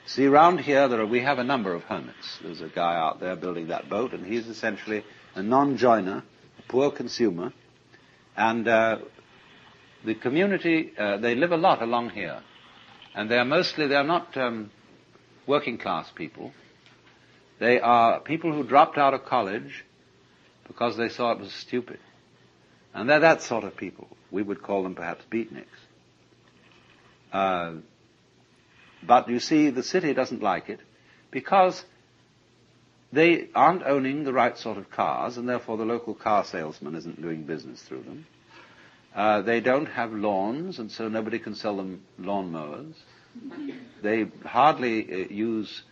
See, round here we have a number of hermits. There's a guy out there building that boat, and he's essentially a non-joiner, a poor consumer, and the community, they live a lot along here, and they're not working class people. They are people who dropped out of college because they saw it was stupid. And they're that sort of people. We would call them perhaps beatniks. But you see, the city doesn't like it because they aren't owning the right sort of cars, and therefore the local car salesman isn't doing business through them. They don't have lawns, and so nobody can sell them lawnmowers. They hardly use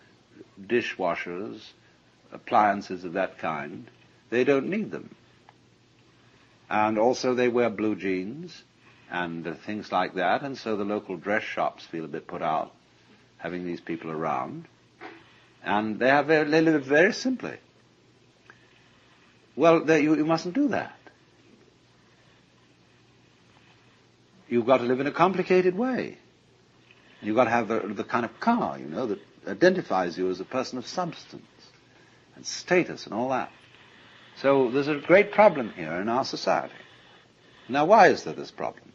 dishwashers, appliances of that kind. They don't need them. And also they wear blue jeans and things like that, and so the local dress shops feel a bit put out having these people around. And they live very simply. Well, you mustn't do that. You've got to live in a complicated way. You've got to have the kind of car, that identifies you as a person of substance and status and all that. So there's a great problem here in our society. Now, why is there this problem?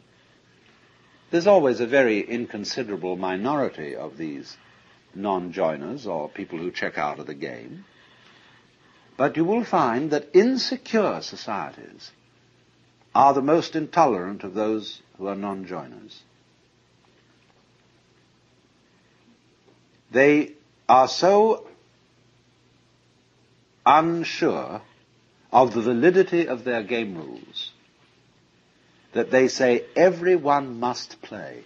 There's always a very inconsiderable minority of these non-joiners or people who check out of the game. But you will find that insecure societies are the most intolerant of those who are non-joiners. They are so unsure of the validity of their game rules that they say everyone must play.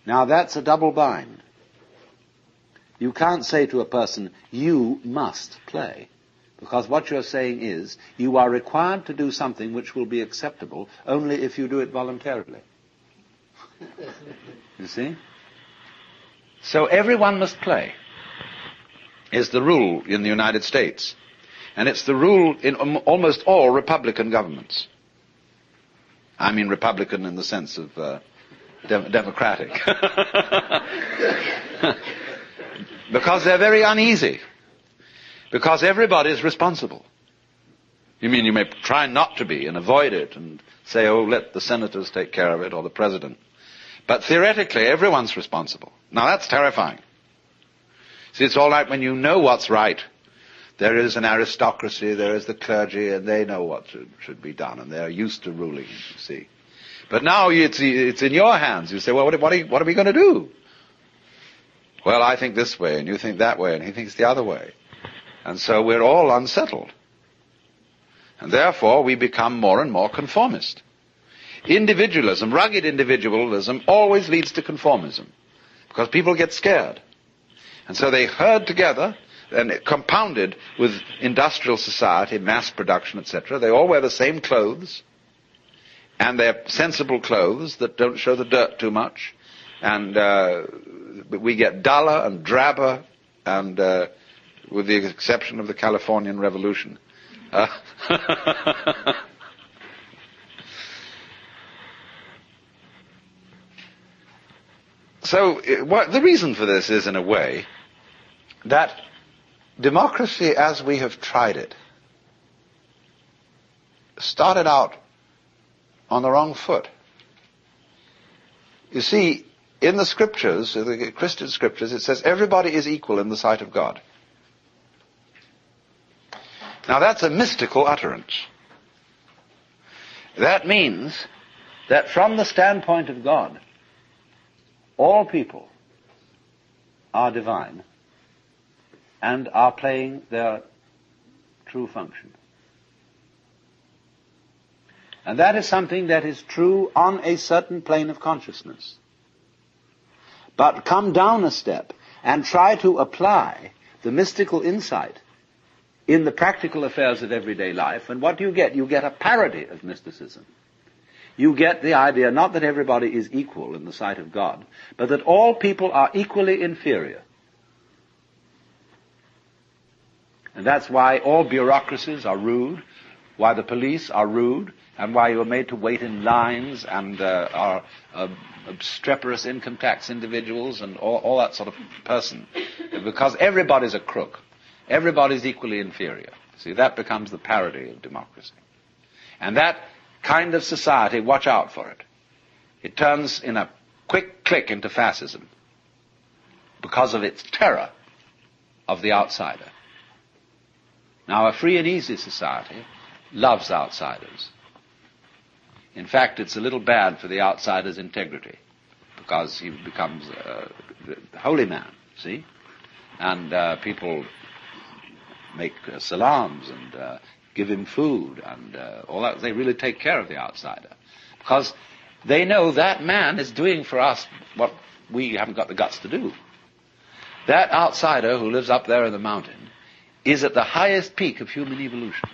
Now that's a double bind. You can't say to a person, you must play, because what you're saying is, you are required to do something which will be acceptable only if you do it voluntarily. You see? So everyone must play is the rule in the United States. And it's the rule in almost all Republican governments. I mean Republican in the sense of democratic. Because they're very uneasy. Because everybody's responsible. You mean you may try not to be and avoid it and say, oh, let the senators take care of it or the president. But theoretically, everyone's responsible. Now that's terrifying. See, it's all right when you know what's right. There is an aristocracy, there is the clergy, and they know what should be done, and they're used to ruling, you see. But now it's in your hands. You say, well, what are we going to do? Well, I think this way, and you think that way, and he thinks the other way. And so we're all unsettled. And therefore, we become more and more conformist. Individualism, rugged individualism, always leads to conformism, because people get scared. And so they herd together, and compounded with industrial society, mass production, etc. They all wear the same clothes, and they're sensible clothes that don't show the dirt too much. And we get duller and drabber, and with the exception of the Californian Revolution. So the reason for this is, in a way, that democracy as we have tried it started out on the wrong foot. You see, in the scriptures, the Christian scriptures, it says everybody is equal in the sight of God. Now that's a mystical utterance. That means that from the standpoint of God, all people are divine and are playing their true function. And that is something that is true on a certain plane of consciousness. But come down a step and try to apply the mystical insight in the practical affairs of everyday life, and what do you get? You get a parody of mysticism. You get the idea not that everybody is equal in the sight of God, but that all people are equally inferior. And that's why all bureaucracies are rude, why the police are rude, and why you are made to wait in lines and are obstreperous income tax individuals and all that sort of person. Because everybody's a crook. Everybody's equally inferior. See, that becomes the parody of democracy. And that kind of society, watch out for it. It turns in a quick click into fascism because of its terror of the outsider. Now, a free and easy society loves outsiders. In fact, it's a little bad for the outsider's integrity because he becomes the holy man, see? And people make salams and give him food and all that. They really take care of the outsider because they know that man is doing for us what we haven't got the guts to do. That outsider who lives up there in the mountain is at the highest peak of human evolution.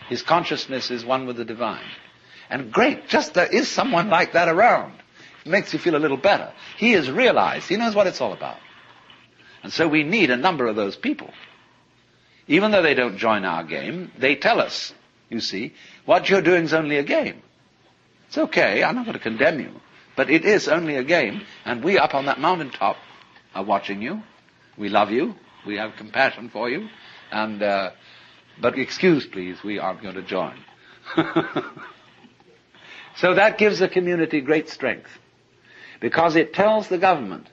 His consciousness is one with the divine. And great, just there is someone like that around. It makes you feel a little better. He has realized, he knows what it's all about. And so we need a number of those people. Even though they don't join our game, they tell us, you see, what you're doing is only a game. It's okay, I'm not going to condemn you, but it is only a game, and we up on that mountaintop are watching you. We love you, we have compassion for you, and but excuse please, we aren't going to join. So that gives the community great strength, because it tells the government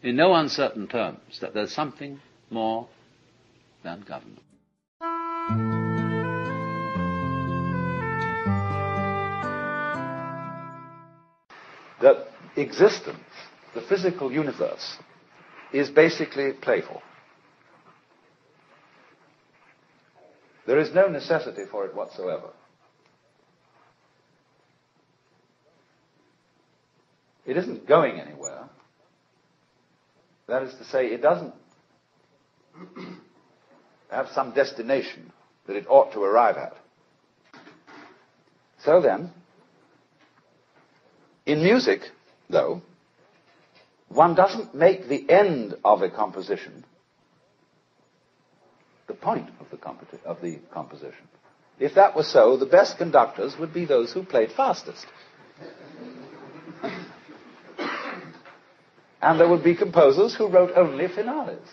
in no uncertain terms that there's something more than government. That existence, the physical universe, is basically playful. There is no necessity for it whatsoever. It isn't going anywhere. That is to say, it doesn't have some destination that it ought to arrive at. So then, in music, though, one doesn't make the end of a composition the point of the composition. If that were so, the best conductors would be those who played fastest. And there would be composers who wrote only finales.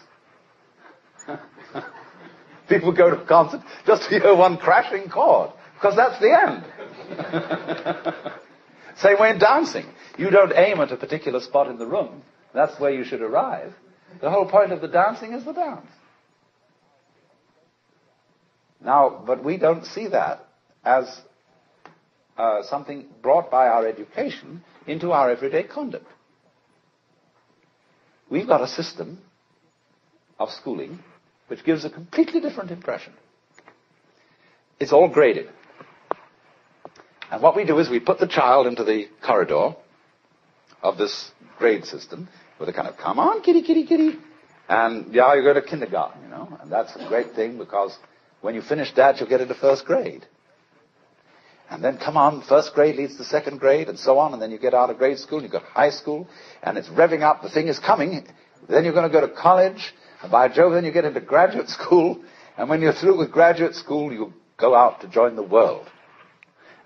People go to a concert just to hear one crashing chord, because that's the end. Same way in dancing. You don't aim at a particular spot in the room. That's where you should arrive. The whole point of the dancing is the dance. Now, but we don't see that as something brought by our education into our everyday conduct. We've got a system of schooling which gives a completely different impression. It's all graded. And what we do is we put the child into the corridor of this grade system with a kind of, come on, kitty, kitty, kitty. And yeah, you go to kindergarten, you know. And that's a great thing because when you finish that, you'll get into first grade. And then, come on, first grade leads to second grade, and so on, and then you get out of grade school, and you go to high school, and it's revving up, the thing is coming, then you're going to go to college, and by Jove, then you get into graduate school, and when you're through with graduate school, you go out to join the world.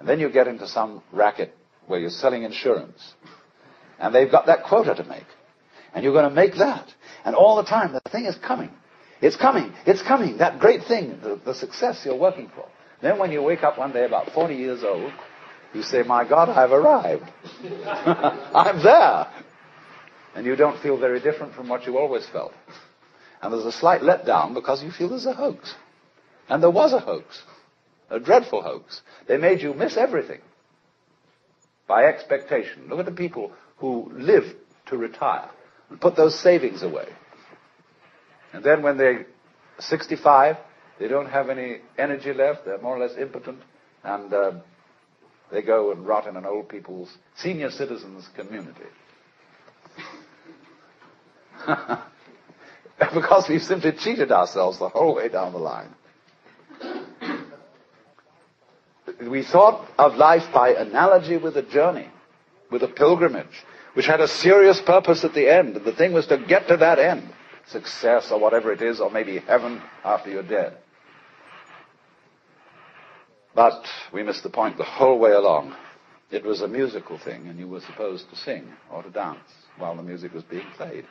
And then you get into some racket where you're selling insurance, and they've got that quota to make, and you're going to make that, and all the time, the thing is coming. It's coming, that great thing, the success you're working for. Then when you wake up one day about 40 years old, you say, my God, I've arrived. I'm there. And you don't feel very different from what you always felt. And there's a slight letdown because you feel there's a hoax. And there was a hoax. A dreadful hoax. They made you miss everything by expectation. Look at the people who live to retire and put those savings away. And then when they're 65, they don't have any energy left. They're more or less impotent. And they go and rot in an old people's, senior citizens' community. Because we've simply cheated ourselves the whole way down the line. We thought of life by analogy with a journey, with a pilgrimage, which had a serious purpose at the end. And the thing was to get to that end. Success or whatever it is, or maybe heaven after you're dead. But we missed the point the whole way along. It was a musical thing, and you were supposed to sing or to dance while the music was being played.